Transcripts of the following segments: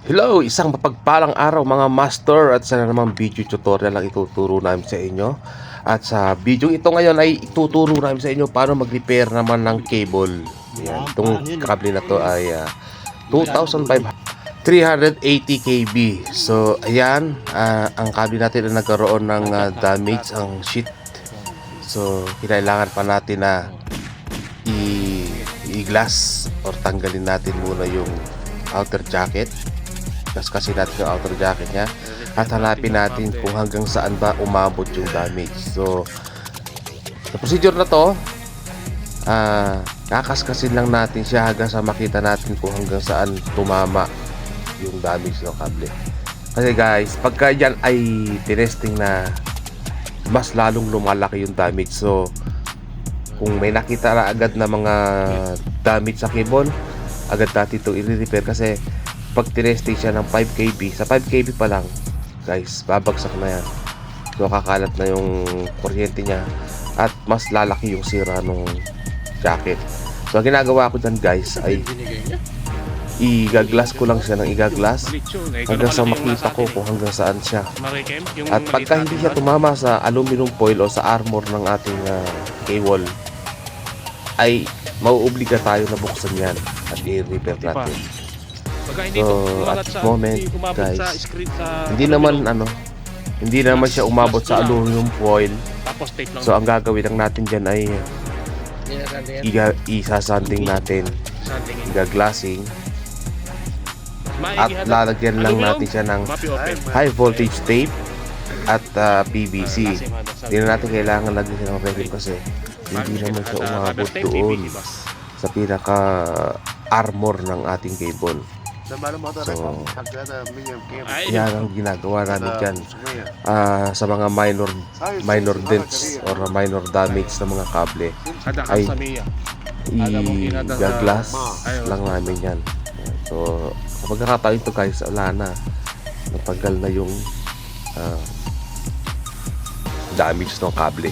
Hello, isang mapagpalang araw mga master at sa namang video tutorial lang ituturo namin sa inyo. At sa video ito ngayon ay ituturo namin sa inyo paano mag-repair naman ng cable. Yan, itong kable na to ay 2,500 380 kb. So ayan, ang kable natin na nagkaroon ng damage ang sheet. So kailangan pa natin na i-glass or tanggalin natin muna yung outer jacket. Kasi natin yung outer jacket niya at hanapin natin kung hanggang saan ba umabot yung damage. So sa procedure na to, kakaskasin lang natin siya hanggang sa makita natin kung hanggang saan tumama yung damage ng kable. Kasi guys, pagka yan ay tinesting na, mas lalong lumalaki yung damage. So kung may nakita na agad na mga damage sa cable, agad natin itong i-repair. Kasi pag tinesting siya ng 5kb, sa 5kb pa lang guys, babagsak na yan. So kakalat na yung kuryente niya at mas lalaki yung sira nung jacket. So ang ginagawa ko dyan guys ay igaglas ko lang siya ng igaglas hanggang sa makita ko kung hanggang saan siya. At pagka hindi siya tumama sa aluminum foil o sa armor ng ating cable, ay mauobliga tayo na buksan yan at i-repair natin. So at this moment guys, hindi naman siya umabot sa aluminum foil. So ang gagawin lang natin dyan ay isasanding natin, igaglassing, at lalagyan lang natin siya ng high voltage tape at PVC. Hindi na natin kailangan lagyan siya ng resin kasi hindi naman siya umabot doon sa pinaka armor ng ating cable. So yan ang ginagawa namin dyan sa mga minor dents or minor damage ng mga kable ay i-glass lang namin yan. So kapag nakataon ito guys, wala na, natanggal na yung damage ng kable.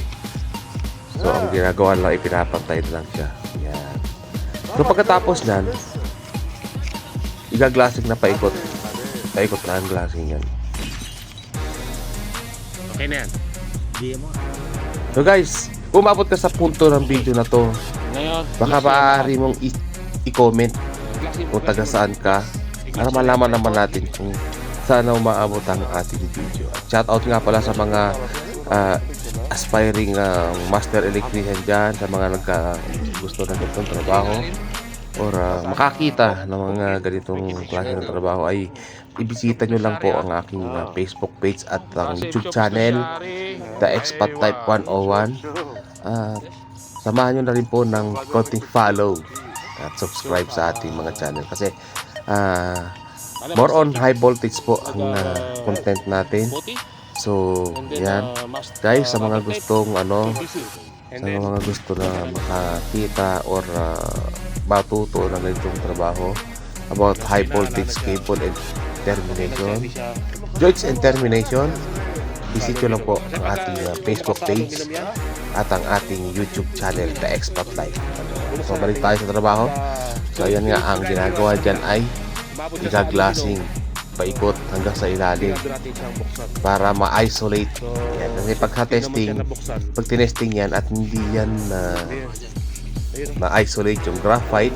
So ang ginagawa lang, ipinapantay lang siya. Yan. So pagkatapos nyan, igaglasing na paikot na ang glassing yan. Okay na yan. So guys, umabot ka sa punto ng video na to, baka maaari mong i-comment kung taga saan ka para malaman naman natin kung saan na umaabot ang ating video. Shout out nga pala sa mga aspiring master electrician dyan, sa mga gusto na ganitong trabaho or makakita ng mga ganitong klase ng trabaho, ay ibisita nyo lang po ang aking Facebook page at ang YouTube channel, The Expat Type 101. Samahan nyo na rin po ng konting follow at subscribe sa ating mga channel kasi more on high voltage po ang content natin. So yan guys, sa mga gustong sa mga gusto na makakita or matuto ng ganitong trabaho about high voltage cable and termination, joints and termination, visit nyo lang po ang ating Facebook page at ang ating YouTube channel, The Expat Life. So balik tayo sa trabaho. So ayan nga, ang ginagawa dyan ay igaglasing paikot hanggang sa ilalim para ma-isolate yan. Kasi pag tinesting yan at hindi yan ma-isolate yung graphite,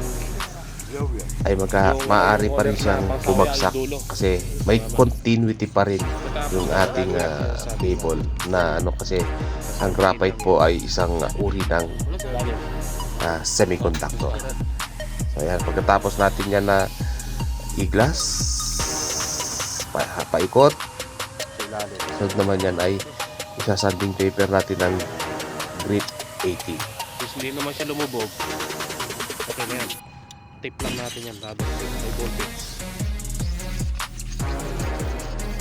ay maaari pa rin siyang bumagsak kasi may continuity pa rin yung ating cable na kasi ang graphite po ay isang uri ng semiconductor. So yan, pagkatapos natin yan na i-glass paikot, so naman yan ay isasanding paper natin ng grit 80. Hindi naman siya lumubog. Okay na yan. Tape lang natin yan. High voltage.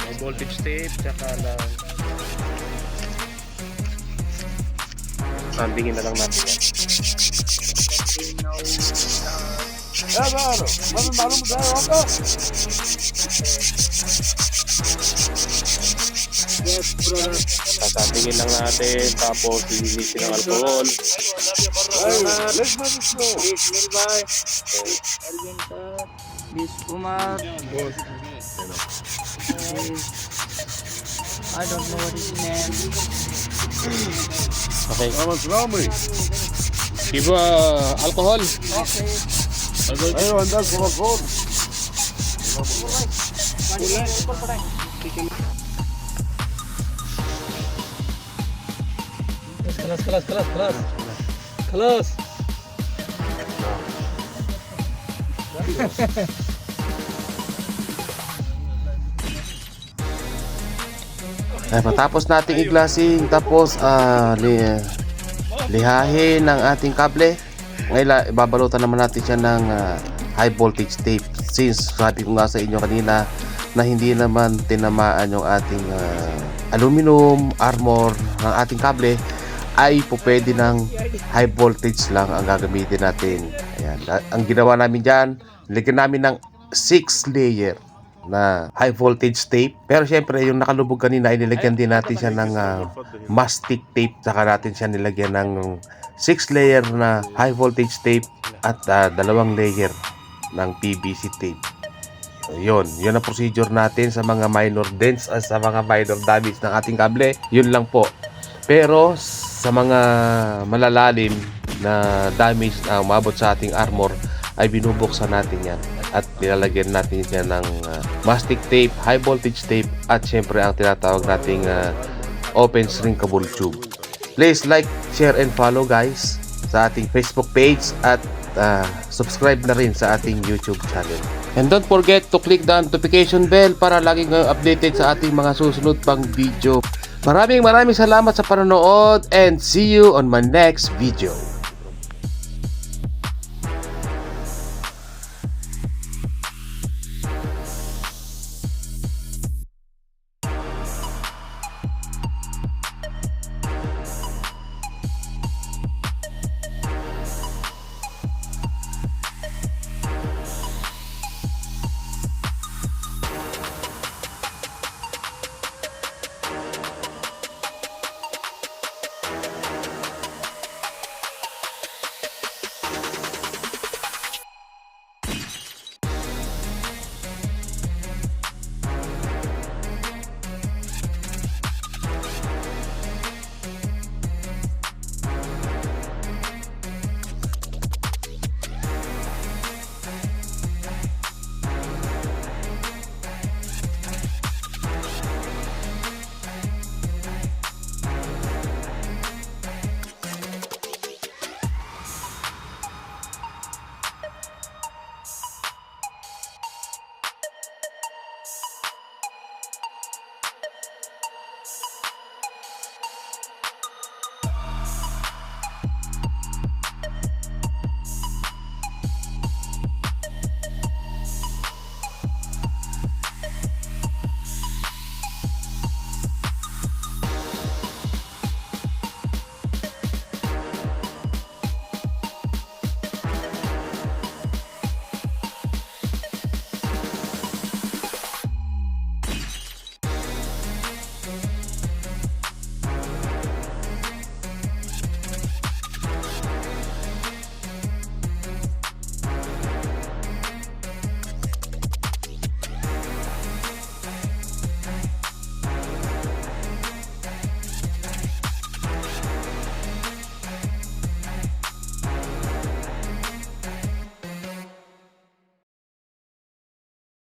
High voltage tape. Tsaka lang sandingin na lang natin yan. Sasandingin lang natin. Tapos linisin ng alcohol. Let's go. This Umar. I don't know what his name. Okay. Give alcohol. Okay. Close. Ay, matapos nating iglasing, tapos lihahin ang ating kable. Ngayon, ibabalutan naman natin siya ng high voltage tape. Since sabi ko nga sa inyo kanina na hindi naman tinamaan yung ating aluminum armor ng ating kable, ay po pwede ng high voltage lang ang gagamitin natin. Ayan. Ang ginawa namin dyan, nilagyan namin ng 6 layer na high voltage tape. Pero syempre yung nakalubog kanina ay nilagyan din natin siya ng mastic tape. Saka natin siya nilagyan ng 6 layer na high voltage tape at 2 layer ng PVC tape. Yun ang procedure natin sa mga minor dents at sa mga minor damage ng ating kable. Yun lang po. Pero sa mga malalalim na damage na umabot sa ating armor ay binubuksan natin yan at nilalagyan natin yan ng mastic tape, high voltage tape at syempre ang tinatawag nating open shrinkable tube. Please like, share and follow guys sa ating Facebook page at subscribe na rin sa ating YouTube channel. And don't forget to click the notification bell para laging updated sa ating mga susunod pang video. Maraming salamat sa panonood and see you on my next video.